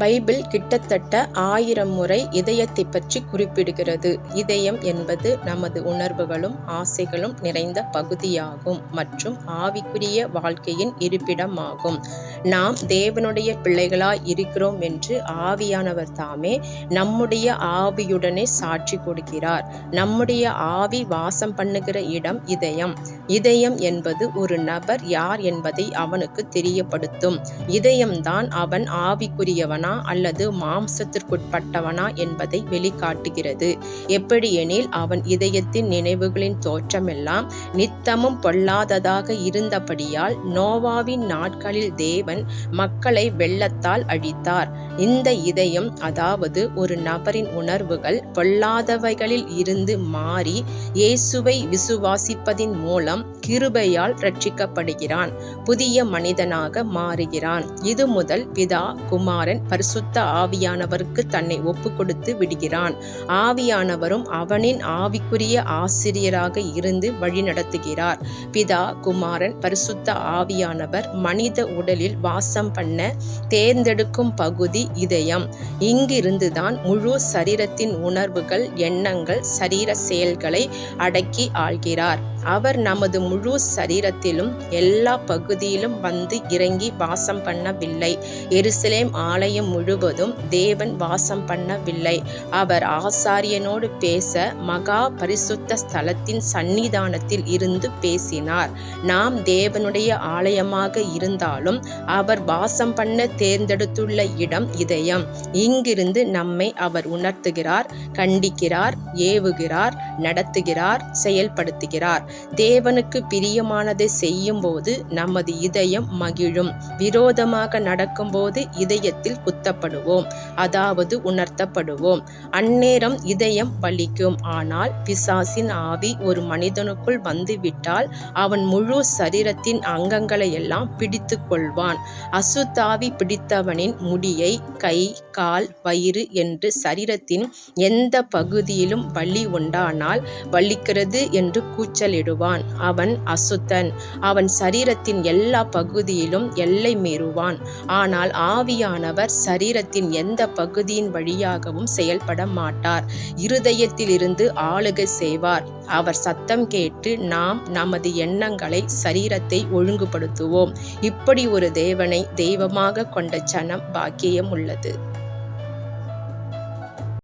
Bible கிட்டத்தட்ட 1000 முறை இதயத்தை பற்றி குறிப்பிடுகிறது. இதயம் என்பது நமது உணர்வுகளும் ஆசைகளும் நிறைந்த பகுதியாகும் மற்றும் ஆவிக்குரிய வாழ்க்கையின் இருப்பிடமாகும். நாம் தேவனுடைய பிள்ளைகளாய் இருக்கிறோம் என்று ஆவியானவர் தாமே நம்முடைய ஆவியுடனே சாட்சி கொடுக்கிறார். நம்முடைய ஆவி வாசம் பண்ணுகிற இடம் இதயம். இதயம் என்பது ஒரு நபர் யார் என்பதை அவனுக்கு தெரியப்படுத்தும். இதயம்தான் அவன் ஆவிக்குரியவனா அல்லது மாம்சத்திற்குட்பட்டவனா என்பதை வெளிக்காட்டுகிறது. எப்படியெனில் அவன் இதயத்தின் நினைவுகளின் தோற்றமெல்லாம் நித்தமும் பொல்லாததாக இருந்தபடியால் நோவாவின் நாட்களில் தேவன் மக்களை வெள்ளத்தால் அழித்தார். இந்த இதயம், அதாவது ஒரு நபரின் உணர்வுகள் பொல்லாதவைகளில் இருந்து மாறி இயேசுவை விசுவாசிப்பதின் மூலம் கிருபையால் ரட்சிக்கப்படுகிறான், புதிய மனிதனாக மாறுகிறான். இது முதல் பிதா, குமாரன், பரிசுத்த ஆவியானவருக்கு தன்னை ஒப்பு கொடுத்து விடுகிறான். ஆவியானவரும் அவனின் ஆவிக்குரிய ஆசிரியராக இருந்து வழிநடத்துகிறார். பிதா, குமாரன், பரிசுத்த ஆவியானவர் மனித உடலில் வாசம் பண்ண தேர்ந்தெடுக்கும் பகுதி இதயம். இங்கிருந்துதான் முழு சரீரத்தின் உணர்வுகள், எண்ணங்கள், சரீர செயல்களை அடக்கி ஆள்கிறார். அவர் நமது முழு சரீரத்திலும் எல்லா பகுதியிலும் வந்து இறங்கி வாசம் பண்ணவில்லை. எருசலேம் ஆலயம் முழுவதும் தேவன் வாசம் பண்ணவில்லை. அவர் ஆசாரியனோடு பேச மகா பரிசுத்த ஸ்தலத்தின் சன்னிதானத்தில் இருந்து பேசினார். நாம் தேவனுடைய ஆலயமாக இருந்தாலும் அவர் வாசம் பண்ண தேர்ந்தெடுத்துள்ள இடம் இதயம். இங்கிருந்து நம்மை அவர் உணர்த்துகிறார், கண்டிக்கிறார், ஏவுகிறார், நடத்துகிறார், செயல்படுத்துகிறார். தேவனுக்கு பிரியமானதை செய்யும் போது நமது இதயம் மகிழும். விரோதமாக நடக்கும்போது இதயத்தில் குத்தப்படுவோம், அதாவது உணர்த்தப்படுவோம். அந்நேரம் இதயம் வலிக்கும். ஆனால் பிசாசின் ஆவி ஒரு மனிதனுக்குள் வந்துவிட்டால் அவன் முழு சரீரத்தின் அங்கங்களை எல்லாம் பிடித்து கொள்வான். அசுத்தாவி பிடித்தவனின் முடியை கை, கால், வயிறு என்று சரீரத்தின் எந்த பகுதியிலும் வலி உண்டானால் வலிக்கிறது என்று கூச்சலிடுவான். அவன் அசுத்தன். அவன் சரீரத்தின் எல்லா பகுதியிலும் எல்லை மீறுவான். ஆனால் ஆவியானவர் சரீரத்தின் எந்த பகுதியின் வழியாகவும் செயல்பட மாட்டார். இருதயத்திலிருந்து ஆளுகை செய்வார். அவர் சத்தம் கேட்டு நாம் நமது எண்ணங்களை, சரீரத்தை ஒழுங்குபடுத்துவோம். இப்படி ஒரு தேவனை தெய்வமாக கொண்ட ஜனம் பாக்கியம் உள்ளது.